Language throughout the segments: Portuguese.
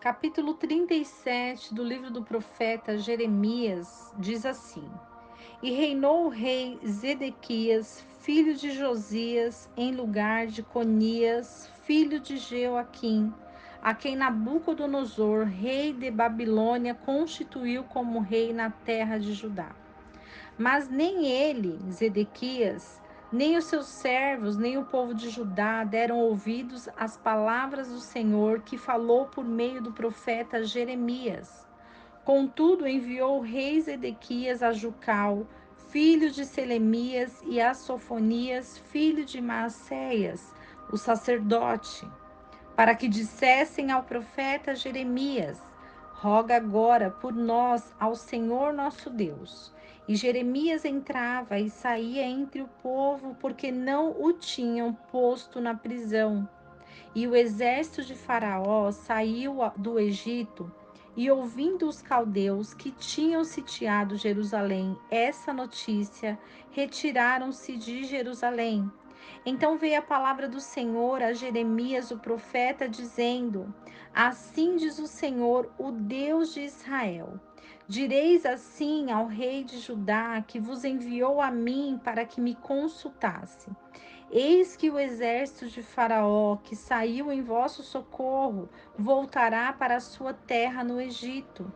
Capítulo 37 do livro do profeta Jeremias diz assim: E reinou o rei Zedequias, filho de Josias, em lugar de Conias, filho de Jeoaquim, a quem Nabucodonosor, rei de Babilônia, constituiu como rei na terra de Judá. Mas nem ele, Zedequias, nem os seus servos, nem o povo de Judá deram ouvidos às palavras do Senhor que falou por meio do profeta Jeremias. Contudo, enviou o rei Zedequias a Jucal, filho de Selemias, e a Sofonias, filho de Maacéias, o sacerdote, para que dissessem ao profeta Jeremias: Roga agora por nós ao Senhor nosso Deus. E Jeremias entrava e saía entre o povo, porque não o tinham posto na prisão. E o exército de Faraó saiu do Egito, e ouvindo os caldeus que tinham sitiado Jerusalém essa notícia, retiraram-se de Jerusalém. Então veio a palavra do Senhor a Jeremias, o profeta, dizendo: Assim diz o Senhor, o Deus de Israel: Direis assim ao rei de Judá, que vos enviou a mim para que me consultasse: Eis que o exército de Faraó, que saiu em vosso socorro, voltará para a sua terra no Egito.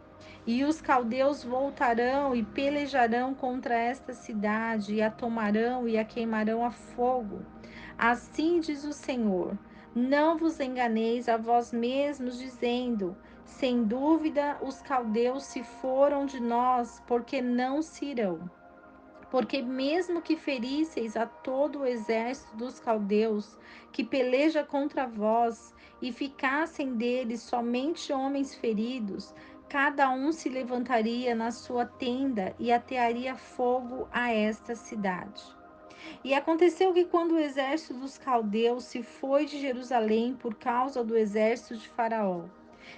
E os caldeus voltarão e pelejarão contra esta cidade, e a tomarão e a queimarão a fogo. Assim diz o Senhor: Não vos enganeis a vós mesmos, dizendo: Sem dúvida os caldeus se foram de nós, porque não se irão. Porque mesmo que ferisseis a todo o exército dos caldeus, que peleja contra vós, e ficassem deles somente homens feridos, cada um se levantaria na sua tenda e atearia fogo a esta cidade. E aconteceu que quando o exército dos caldeus se foi de Jerusalém por causa do exército de Faraó,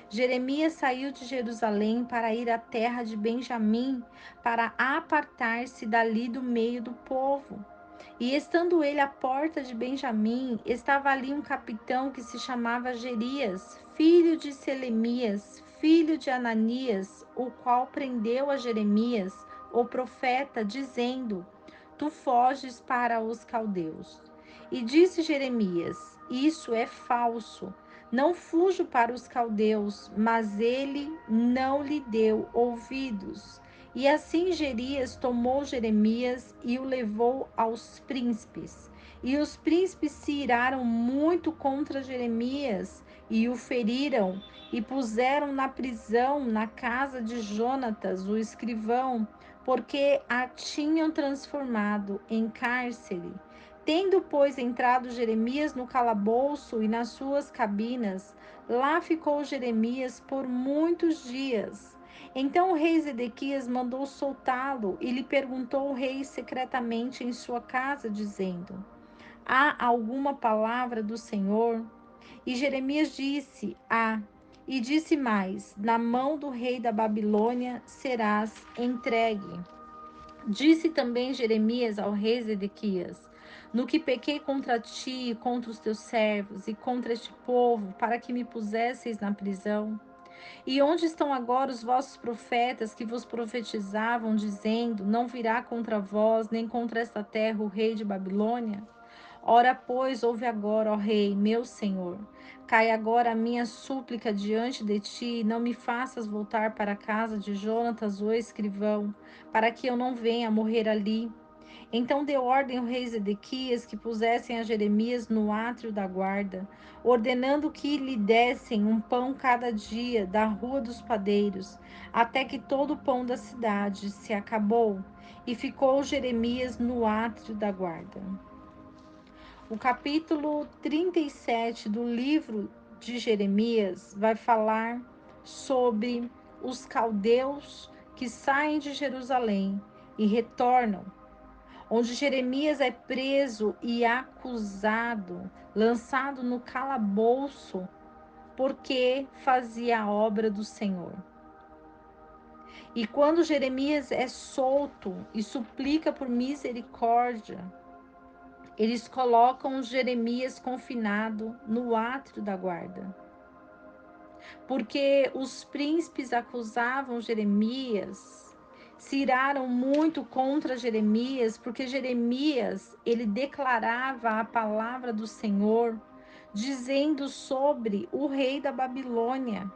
Jeremias saiu de Jerusalém para ir à terra de Benjamim, para apartar-se dali do meio do povo. E estando ele à porta de Benjamim, estava ali um capitão que se chamava Jerias, filho de Selemias, filho de Ananias, o qual prendeu a Jeremias, o profeta, dizendo: Tu foges para os caldeus. E disse Jeremias: Isso é falso. Não fujo para os caldeus, mas ele não lhe deu ouvidos. E assim Jerias tomou Jeremias e o levou aos príncipes. E os príncipes se iraram muito contra Jeremias e o feriram e puseram na prisão na casa de Jonatas, o escrivão, porque a tinham transformado em cárcere. Tendo, pois, entrado Jeremias no calabouço e nas suas cabinas, lá ficou Jeremias por muitos dias. Então o rei Zedequias mandou soltá-lo e lhe perguntou o rei secretamente em sua casa, dizendo: Há alguma palavra do Senhor? E Jeremias disse: Há. E disse mais: Na mão do rei da Babilônia serás entregue. Disse também Jeremias ao rei Zedequias: No que pequei contra ti, e contra os teus servos e contra este povo, para que me pusesseis na prisão? E onde estão agora os vossos profetas que vos profetizavam, dizendo: Não virá contra vós, nem contra esta terra o rei de Babilônia? Ora, pois, ouve agora, ó rei, meu senhor. Cai agora a minha súplica diante de ti, e não me faças voltar para a casa de Jonatas, o escrivão, para que eu não venha morrer ali. Então deu ordem ao rei Zedequias que pusessem a Jeremias no átrio da guarda, ordenando que lhe dessem um pão cada dia da rua dos padeiros, até que todo o pão da cidade se acabou, e ficou Jeremias no átrio da guarda. O capítulo 37 do livro de Jeremias vai falar sobre os caldeus que saem de Jerusalém e retornam, onde Jeremias é preso e acusado, lançado no calabouço, porque fazia a obra do Senhor. E quando Jeremias é solto e suplica por misericórdia, eles colocam Jeremias confinado no átrio da guarda. porque os príncipes acusavam Jeremias, se iraram muito contra Jeremias, porque Jeremias, ele declarava a palavra do Senhor, dizendo sobre o rei da Babilônia.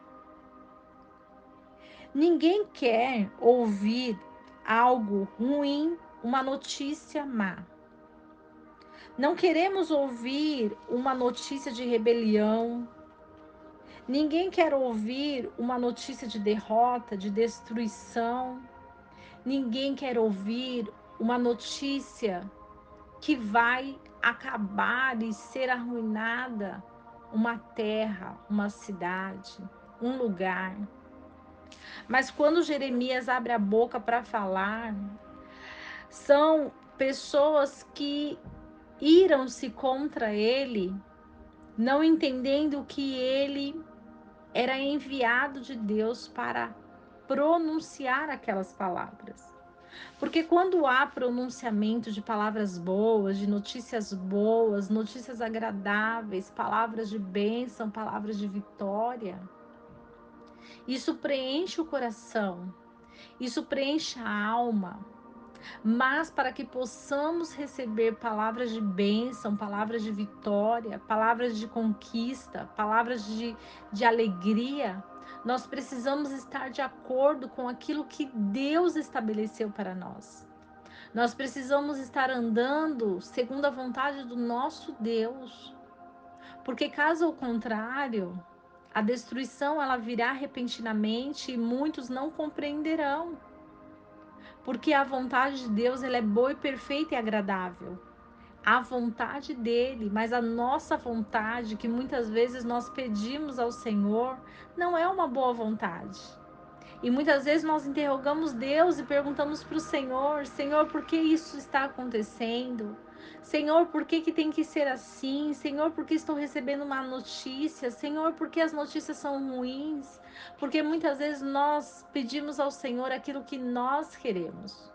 Ninguém quer ouvir algo ruim, uma notícia má. Não queremos ouvir uma notícia de rebelião. Ninguém quer ouvir uma notícia de derrota, de destruição. Ninguém quer ouvir uma notícia que vai acabar e ser arruinada uma terra, uma cidade, um lugar. Mas quando Jeremias abre a boca para falar, são pessoas que iram-se contra ele, não entendendo que ele era enviado de Deus para pronunciar aquelas palavras. Porque quando há pronunciamento de palavras boas, de notícias boas, notícias agradáveis, palavras de bênção, palavras de vitória, isso preenche o coração, isso preenche a alma. Mas para que possamos receber palavras de bênção, palavras de vitória, palavras de conquista, palavras de alegria, nós precisamos estar de acordo com aquilo que Deus estabeleceu para nós. Nós precisamos estar andando segundo a vontade do nosso Deus. Porque caso contrário, a destruição ela virá repentinamente e muitos não compreenderão. Porque a vontade de Deus ela é boa e perfeita e agradável. A vontade dele, mas a nossa vontade, que muitas vezes nós pedimos ao Senhor, não é uma boa vontade. E muitas vezes nós interrogamos Deus e perguntamos para o Senhor: Senhor, por que isso está acontecendo? Senhor, por que tem que ser assim? Senhor, por que estou recebendo uma notícia? Senhor, por que as notícias são ruins? Porque muitas vezes nós pedimos ao Senhor aquilo que nós queremos.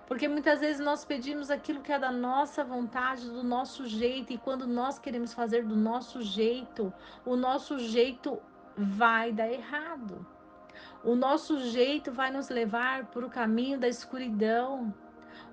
Porque muitas vezes nós pedimos aquilo que é da nossa vontade, do nosso jeito, e quando nós queremos fazer do nosso jeito, o nosso jeito vai dar errado. O nosso jeito vai nos levar para o caminho da escuridão.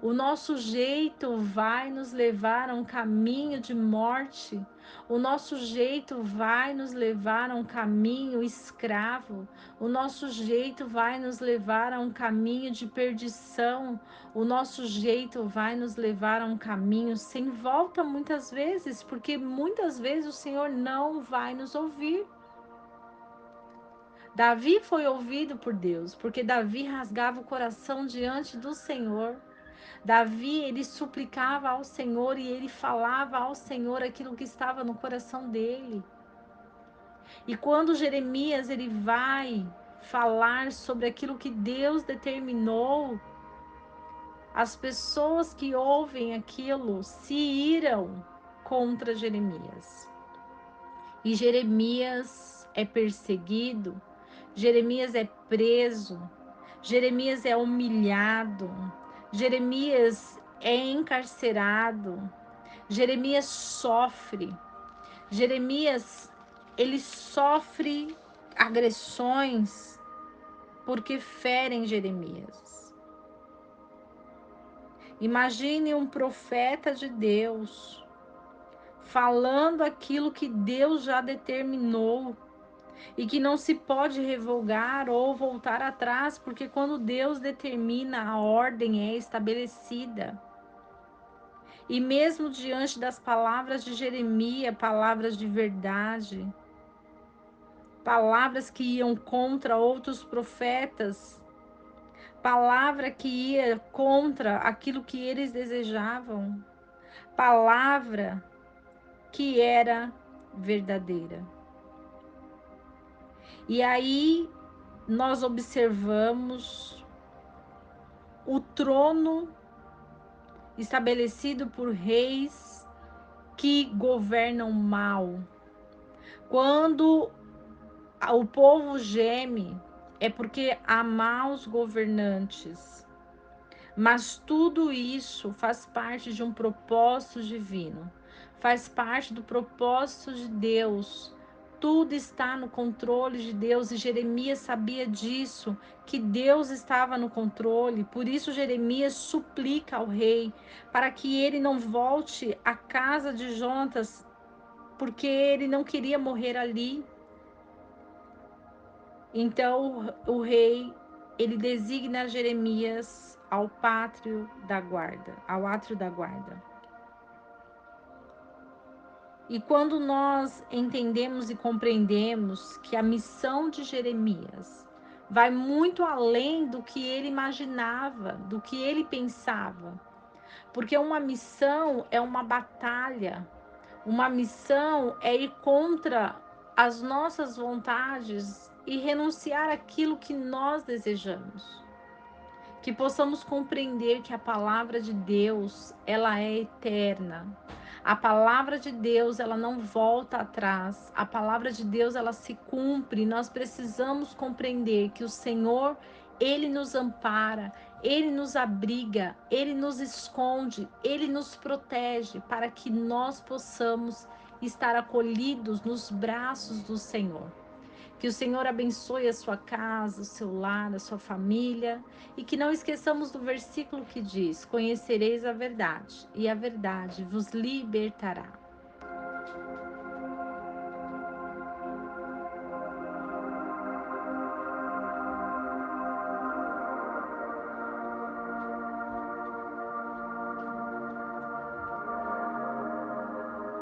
O nosso jeito vai nos levar a um caminho de morte. O nosso jeito vai nos levar a um caminho escravo. O nosso jeito vai nos levar a um caminho de perdição. O nosso jeito vai nos levar a um caminho sem volta muitas vezes, porque muitas vezes o Senhor não vai nos ouvir. Davi foi ouvido por Deus, porque Davi rasgava o coração diante do Senhor. Davi, ele suplicava ao Senhor e ele falava ao Senhor aquilo que estava no coração dele. E quando Jeremias ele vai falar sobre aquilo que Deus determinou, as pessoas que ouvem aquilo se iram contra Jeremias. E Jeremias é perseguido, Jeremias é preso, Jeremias é humilhado, Jeremias é encarcerado, Jeremias sofre, Jeremias ele sofre agressões porque ferem Jeremias. Imagine um profeta de Deus falando aquilo que Deus já determinou e que não se pode revogar ou voltar atrás, porque quando Deus determina, a ordem é estabelecida. E mesmo diante das palavras de Jeremias, palavras de verdade, palavras que iam contra outros profetas, palavra que ia contra aquilo que eles desejavam, palavra que era verdadeira. E aí nós observamos o trono estabelecido por reis que governam mal. Quando o povo geme, é porque há maus governantes. Mas tudo isso faz parte de um propósito divino, faz parte do propósito de Deus. Tudo está no controle de Deus e Jeremias sabia disso, que Deus estava no controle. Por isso Jeremias suplica ao rei para que ele não volte à casa de Jonatas, porque ele não queria morrer ali. Então o rei, ele designa Jeremias ao pátrio da guarda, ao átrio da guarda. E quando nós entendemos e compreendemos que a missão de Jeremias vai muito além do que ele imaginava, do que ele pensava, porque uma missão é uma batalha, uma missão é ir contra as nossas vontades e renunciar àquilo que nós desejamos. Que possamos compreender que a palavra de Deus, ela é eterna. A palavra de Deus, ela não volta atrás. A palavra de Deus, ela se cumpre. Nós precisamos compreender que o Senhor, ele nos ampara, ele nos abriga, ele nos esconde, ele nos protege para que nós possamos estar acolhidos nos braços do Senhor. Que o Senhor abençoe a sua casa, o seu lar, a sua família. E que não esqueçamos do versículo que diz: Conhecereis a verdade, e a verdade vos libertará.